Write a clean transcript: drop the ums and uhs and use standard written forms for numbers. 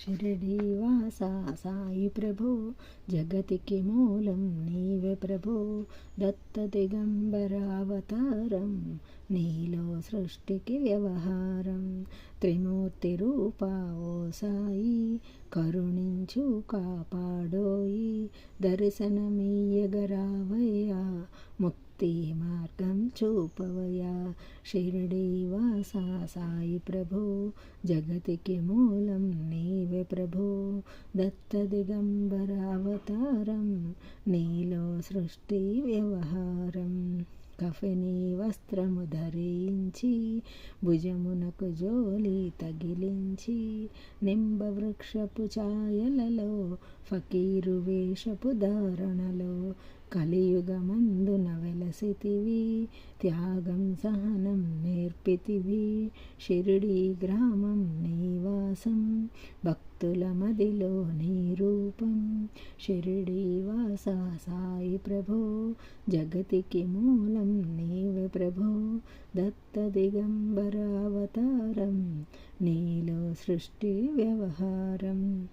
షిరిడీవాసా సాయి ప్రభో జగతికి మూలం నీవే ప్రభో, దత్త దిగంబరావతారం నీలో సృష్టికి వ్యవహారం. త్రిమూర్తి రూపా ఓ సాయి కరుణించు కాపాడోయి, దర్శనమీయగరావయ్యా ముక్తి మార్గం చూపవయ్యా. షిరిడీవాసా సాయి ప్రభో జగతికి మూలం నీవే ప్రభో, దత్త దిగంబరావతారం నీలో సృష్టి వ్యవహారం. కఫిని వస్త్రము ధరించి భుజమునకు జోలి తగిలించి, నింబ వృక్షపు ఛాయలలో ఫకీరు వేషపు ధారణలో, కలియుగమందున వెలసితివి త్యాగం సహనం నేర్పితివి. షిరిడీ గ్రామం నీవాసం భక్తుల మదిలో నీ రూపం. షిరిడీవాసా సాయి ప్రభో జగతికి మూలం నీవే ప్రభో, దత్త దిగంబరావతారం నీలో సృష్టి వ్యవహారం.